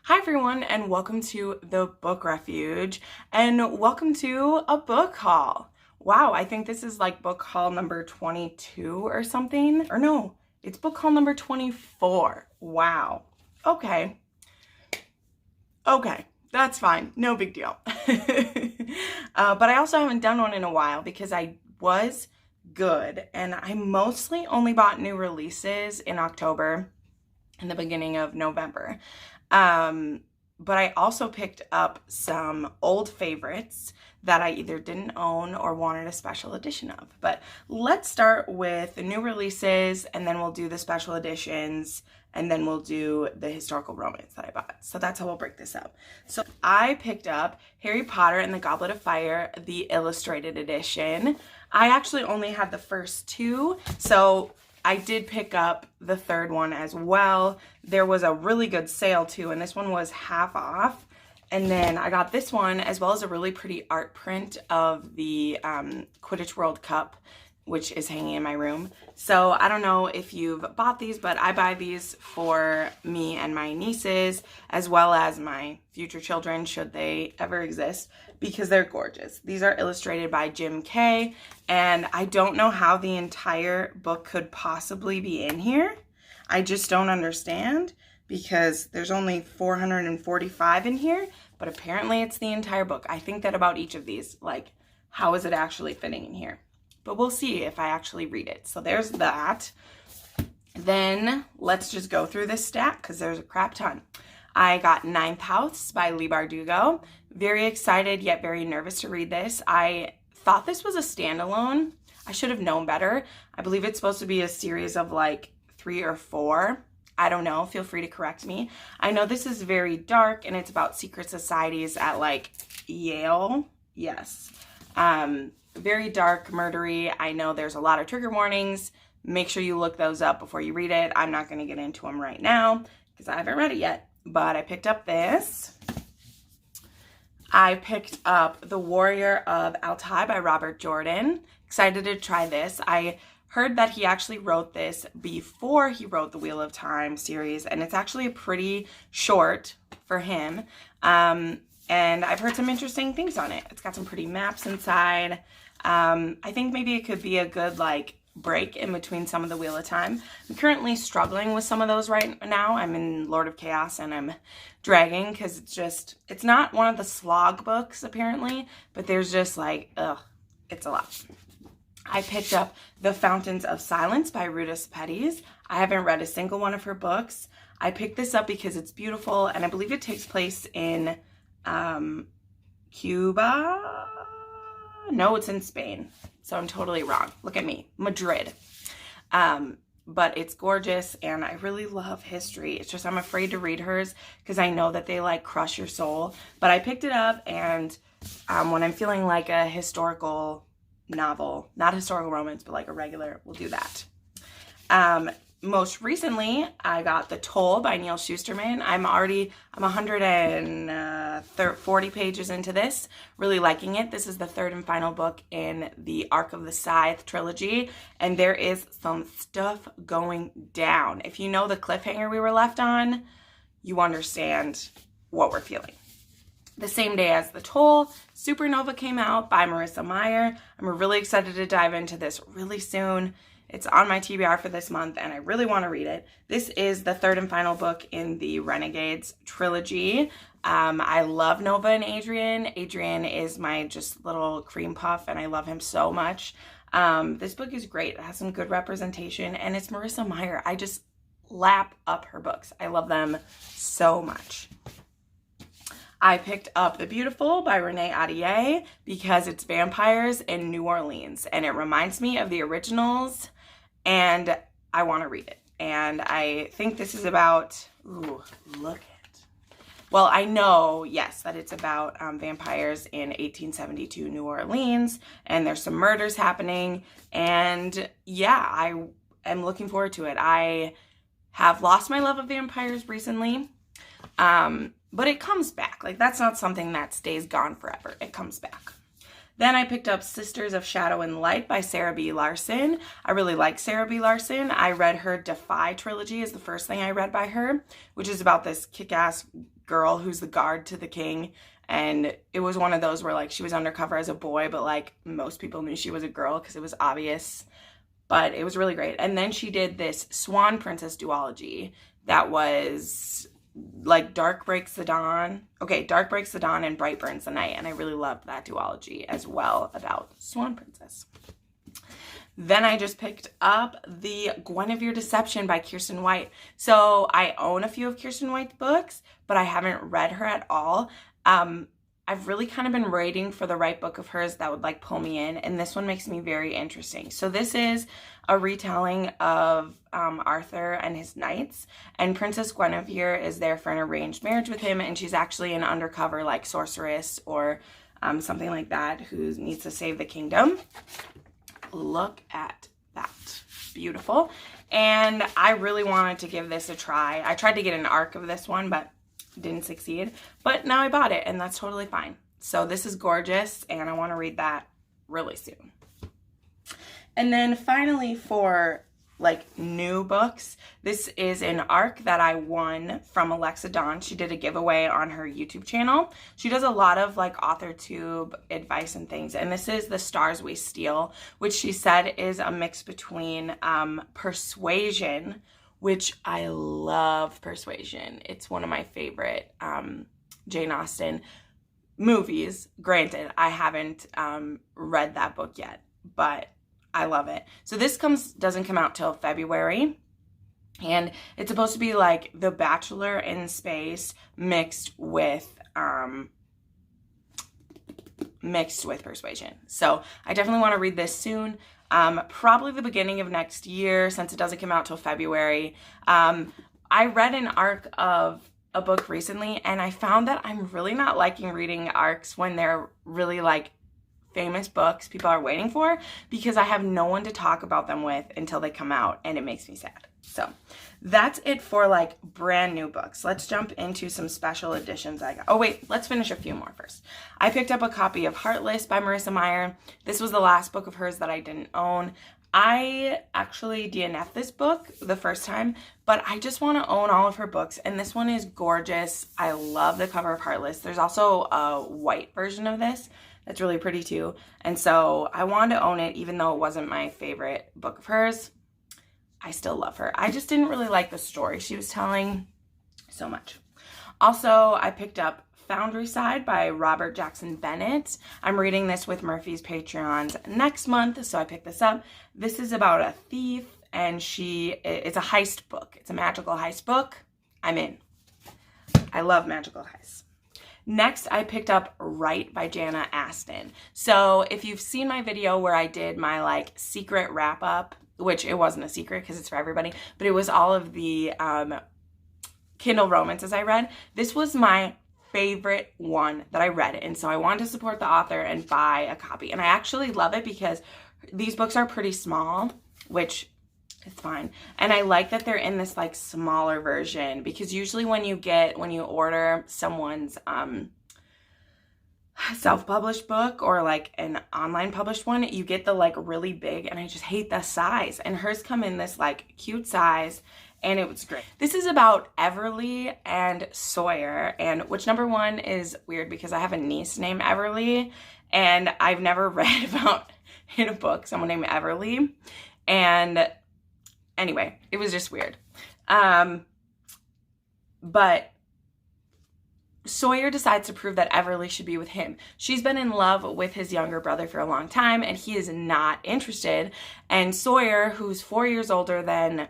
Hi everyone, and welcome to the Book Refuge, and welcome to a book haul. Wow, I think this is like book haul number 22 or something. Or no, it's book haul number 24. Wow. Okay, that's fine. No big deal. But I also haven't done one in a while because I was good, and I mostly only bought new releases in October and the beginning of November. But I also picked up some old favorites that I either didn't own or wanted a special edition of. But let's start with the new releases, and then we'll do the special editions, and then we'll do the historical romance that I bought. So that's how we'll break this up. So I picked up Harry Potter and the Goblet of Fire, the illustrated edition. I actually only had the first two, so I did pick up the third one as well. There was a really good sale too, and this one was half off. And then I got this one as well as a really pretty art print of the Quidditch World Cup, which is hanging in my room. So I don't know if you've bought these, but I buy these for me and my nieces, as well as my future children, should they ever exist, because they're gorgeous. These are illustrated by Jim Kay, and I don't know how the entire book could possibly be in here. I just don't understand, because there's only 445 in here, but apparently it's the entire book. I think that about each of these, like, how is it actually fitting in here? But we'll see if I actually read it. So there's that. Then let's just go through this stack because there's a crap ton. I got Ninth House by Leigh Bardugo. Very excited yet very nervous to read this. I thought this was a standalone. I should have known better. I believe it's supposed to be a series of like 3 or 4. I don't know. Feel free to correct me. I know this is very dark and it's about secret societies at like Yale. Yes. Very dark, murdery. I know there's a lot of trigger warnings. Make sure you look those up before you read it. I'm not going to get into them right now because I haven't read it yet. But I picked up this. I picked up The Warrior of Altai by Robert Jordan. Excited to try this. I heard that he actually wrote this before he wrote the Wheel of Time series, and it's actually pretty short for him. And I've heard some interesting things on it. It's got some pretty maps inside. I think maybe it could be a good like break in between some of the Wheel of Time. I'm currently struggling with some of those right now. I'm in Lord of Chaos and I'm dragging because it's not one of the slog books apparently, but there's just like, it's a lot. I picked up The Fountains of Silence by Ruta Sepetys. I haven't read a single one of her books. I picked this up because it's beautiful and I believe it takes place in Cuba. No, it's in Spain. So I'm totally wrong. Look at me. Madrid. But it's gorgeous and I really love history. It's just I'm afraid to read hers because I know that they like crush your soul. But I picked it up, and when I'm feeling like a historical novel, not historical romance, but like a regular, we'll do that. Most recently, I got The Toll by Neal Shusterman. I'm 140 pages into this, really liking it. This is the third and final book in the Arc of the Scythe trilogy, and there is some stuff going down. If you know the cliffhanger we were left on, you understand what we're feeling. The same day as The Toll, Supernova came out by Marissa Meyer. I'm really excited to dive into this really soon. It's on my TBR for this month, and I really want to read it. This is the third and final book in the Renegades trilogy. I love Nova and Adrian. Adrian is my just little cream puff, and I love him so much. This book is great. It has some good representation, and it's Marissa Meyer. I just lap up her books. I love them so much. I picked up The Beautiful by Renee Ahdieh because it's vampires in New Orleans, and it reminds me of the originals, and I want to read it. And I think this is about, ooh, look at, well, I know, yes, that it's about vampires in 1872 New Orleans, and there's some murders happening, and yeah, I am looking forward to it. I have lost my love of vampires recently, but it comes back. Like, that's not something that stays gone forever. It comes back. Then I picked up Sisters of Shadow and Light by Sarah B. Larson. I really like Sarah B. Larson. I read her Defy trilogy is the first thing I read by her, which is about this kick-ass girl who's the guard to the king. And it was one of those where like she was undercover as a boy, but like most people knew she was a girl because it was obvious. But it was really great. And then she did this Swan Princess duology that was like Dark Breaks the Dawn. Okay, Dark Breaks the Dawn and Bright Burns the Night. And I really loved that duology as well about Swan Princess. Then I just picked up the Guinevere Deception by Kiersten White. So I own a few of Kiersten White's books, but I haven't read her at all. I've really kind of been waiting for the right book of hers that would like pull me in, and this one makes me very interesting. So this is a retelling of Arthur and his knights, and Princess Guinevere is there for an arranged marriage with him, and she's actually an undercover like sorceress or something like that who needs to save the kingdom. Look at that. Beautiful. And I really wanted to give this a try. I tried to get an arc of this one, but didn't succeed, but now I bought it and that's totally fine. So this is gorgeous and I want to read that really soon. And then finally for like new books, this is an arc that I won from Alexa Dawn. She did a giveaway on her YouTube channel. She does a lot of like AuthorTube advice and things, and this is The Stars We Steal, which she said is a mix between Persuasion, which I love Persuasion. It's one of my favorite Jane Austen movies. Granted, I haven't read that book yet, but I love it. So this doesn't come out till February, and it's supposed to be like The Bachelor in space mixed with Persuasion. So I definitely want to read this soon. Probably the beginning of next year, since it doesn't come out till February. I read an arc of a book recently, and I found that I'm really not liking reading arcs when they're really like famous books people are waiting for, because I have no one to talk about them with until they come out, and it makes me sad. So that's it for like brand new books. Let's jump into some special editions I got. Oh wait, let's finish a few more first. I picked up a copy of Heartless by Marissa Meyer. This was the last book of hers that I didn't own. I actually DNF'd this book the first time, but I just want to own all of her books, and this one is gorgeous. I love the cover of Heartless. There's also a white version of this that's really pretty too, and so I wanted to own it even though it wasn't my favorite book of hers. I still love her. I just didn't really like the story she was telling so much. Also, I picked up Foundry Side by Robert Jackson Bennett. I'm reading this with Murphy's Patreons next month, so I picked this up. This is about a thief, and it's a heist book. It's a magical heist book. I'm in. I love magical heists. Next, I picked up Right by Jana Aston. So if you've seen my video where I did my like secret wrap up, which it wasn't a secret because it's for everybody, but it was all of the Kindle romances I read. This was my favorite one that I read, and so I wanted to support the author and buy a copy. And I actually love it because these books are pretty small, which is fine. And I like that they're in this like smaller version, because usually when you order someone's self-published book or like an online published one, you get the like really big, and I just hate the size. And hers come in this like cute size, and it was great. This is about Everly and Sawyer, and which number one is weird because I have a niece named Everly, and I've never read about in a book someone named Everly. And anyway, it was just weird. But Sawyer decides to prove that Everly should be with him. She's been in love with his younger brother for a long time, and he is not interested. And Sawyer, who's 4 years older than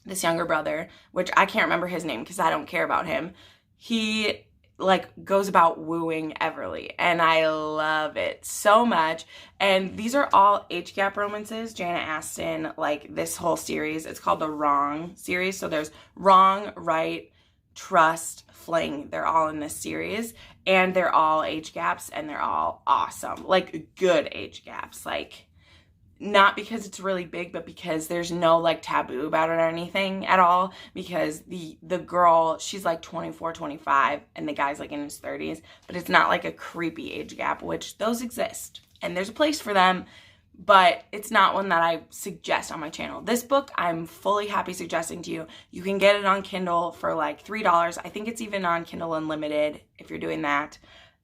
this younger brother, which I can't remember his name because I don't care about him, he like goes about wooing Everly, and I love it so much. And these are all age gap romances. Jana Aston, like this whole series, it's called the Wrong series. So there's Wrong, Right, Trust, Fling. They're all in this series, and they're all age gaps, and they're all awesome, like good age gaps. Like not because it's really big, but because there's no like taboo about it or anything at all, because the girl, she's like 24, 25, and the guy's like in his 30s, but it's not like a creepy age gap, which those exist and there's a place for them, but it's not one that I suggest on my channel. This book I'm fully happy suggesting to you. You can get it on Kindle for like $3. I think it's even on Kindle Unlimited if you're doing that.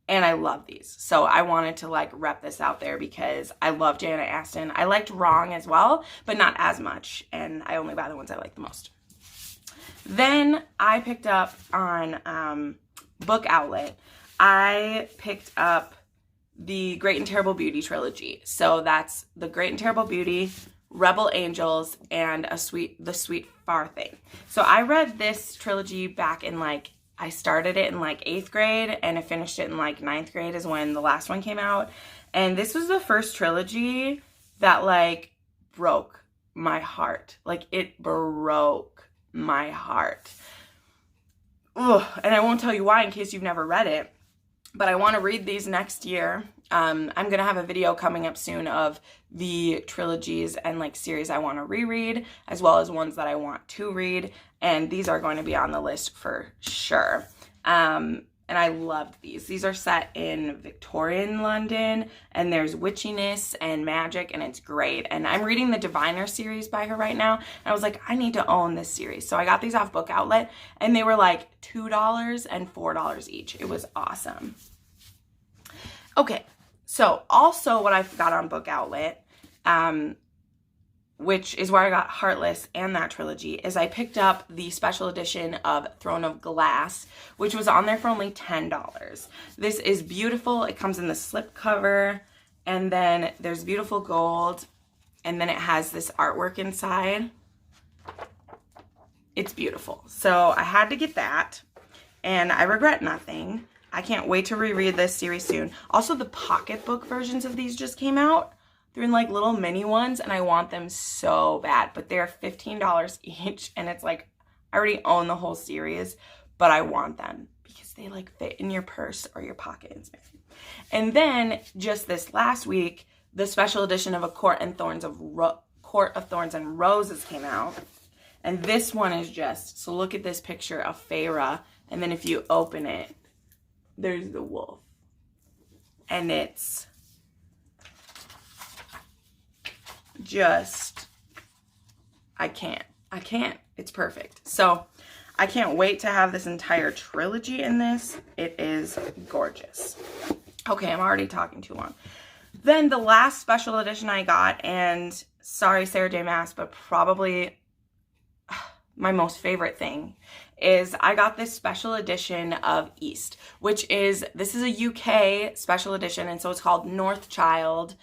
And I love these. So I wanted to like rep this out there because I love Janet Aston. I liked Wrong as well, but not as much. And I only buy the ones I like the most. Then I picked up on Book Outlet. I picked up the Great and Terrible Beauty trilogy. So that's The Great and Terrible Beauty, Rebel Angels, and The Sweet Far Thing. So I read this trilogy back in like, I started it in like 8th grade and I finished it in like 9th grade is when the last one came out. And this was the first trilogy that like broke my heart. Like it broke my heart. Ugh. And I won't tell you why in case you've never read it, but I want to read these next year. I'm going to have a video coming up soon of the trilogies and like series I want to reread, as well as ones that I want to read. And these are going to be on the list for sure. And I loved these. These are set in Victorian London, and there's witchiness and magic, and it's great. And I'm reading the Diviner series by her right now. And I was like, I need to own this series. So I got these off Book Outlet, and they were like $2 and $4 each. It was awesome. Okay, so also what I've got on Book Outlet, which is where I got Heartless and that trilogy, is I picked up the special edition of Throne of Glass, which was on there for only $10. This is beautiful. It comes in the slipcover, and then there's beautiful gold, and then it has this artwork inside. It's beautiful. So I had to get that, and I regret nothing. I can't wait to reread this series soon. Also, the pocketbook versions of these just came out. They're in like little mini ones, and I want them so bad, but they're $15 each, and it's like, I already own the whole series, but I want them because they like fit in your purse or your pocket. And then just this last week, the special edition of A Court of Thorns and Roses came out, and this one is just, so look at this picture of Feyre, and then if you open it, there's the wolf, and it's just, I can't, it's perfect. So I can't wait to have this entire trilogy in this. It is gorgeous. Okay, I'm already talking too long. Then the last special edition I got, and sorry Sarah J Maas, but probably my most favorite thing, is I got this special edition of East, which is, this is a UK special edition, and so it's called Northchild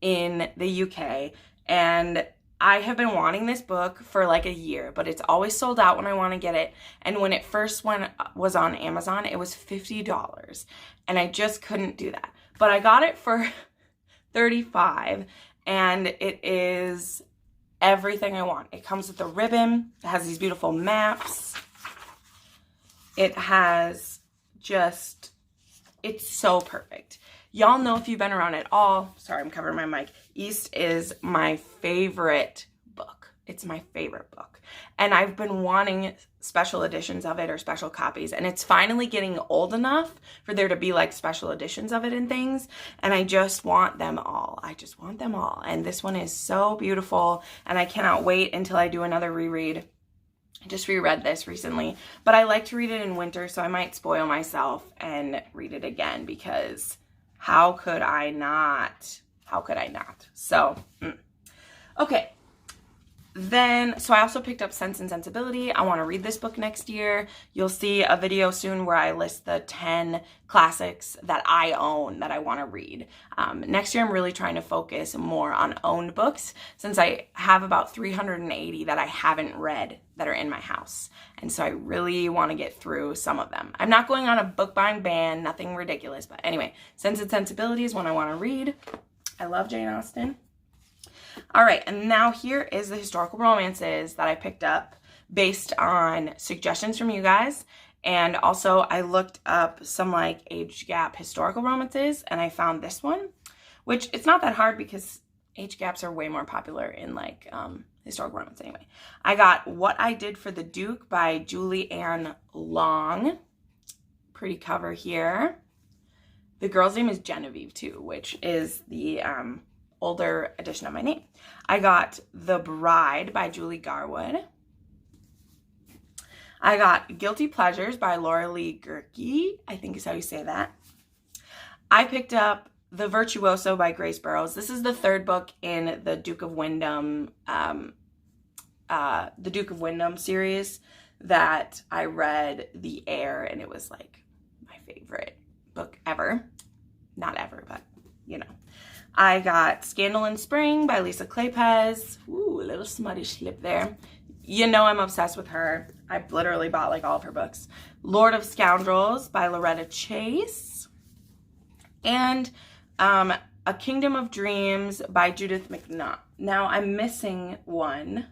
in the UK. And I have been wanting this book for like a year, but it's always sold out when I want to get it. And when it first was on Amazon, it was $50, and I just couldn't do that. But I got it for $35, and it is everything I want. It comes with a ribbon. It has these beautiful maps. It has just, it's so perfect. Y'all know, if you've been around at all, sorry, I'm covering my mic, East is my favorite book. It's my favorite book. And I've been wanting special editions of it or special copies, and it's finally getting old enough for there to be like special editions of it and things, and I just want them all. I just want them all. And this one is so beautiful, and I cannot wait until I do another reread. I just reread this recently, but I like to read it in winter, so I might spoil myself and read it again, because how could I not? How could I not? So, okay. Then, so I also picked up Sense and Sensibility. I want to read this book next year. You'll see a video soon where I list the 10 classics that I own that I want to read. Next year, I'm really trying to focus more on owned books, since I have about 380 that I haven't read that are in my house. And so I really want to get through some of them. I'm not going on a book buying ban, nothing ridiculous. But anyway, Sense and Sensibility is one I want to read. I love Jane Austen. All right, and now here is the historical romances that I picked up based on suggestions from you guys. And also I looked up some like age gap historical romances, and I found this one, which it's not that hard because age gaps are way more popular in like historical romance anyway. I got What I Did for the Duke by Julie Ann Long. Pretty cover here. The girl's name is Genevieve too, which is the older edition of my name. I got The Bride by Julie Garwood. I got Guilty Pleasures by Laura Lee Gerke, I think is how you say that. I picked up The Virtuoso by Grace Burrows. This is the third book in the Duke of Wyndham, series that I read The Heir, and it was like my favorite book ever. Not ever, but you know. I got Scandal in Spring by Lisa Kleypas. Ooh, a little smutty slip there. You know I'm obsessed with her. I literally bought like all of her books. Lord of Scoundrels by Loretta Chase. And A Kingdom of Dreams by Judith McNaught. Now I'm missing one.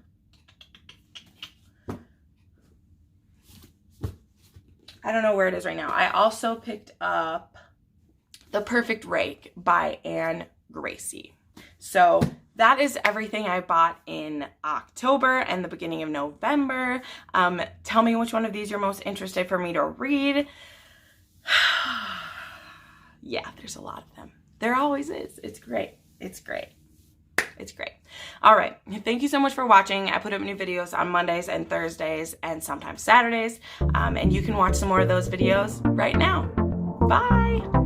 I don't know where it is right now. I also picked up The Perfect Rake by Anne Gracie. So that is everything I bought in October and the beginning of November. Tell me which one of these you're most interested for me to read. Yeah, there's a lot of them. There always is. It's great. It's great. It's great. All right. Thank you so much for watching. I put up new videos on Mondays and Thursdays and sometimes Saturdays. And you can watch some more of those videos right now. Bye.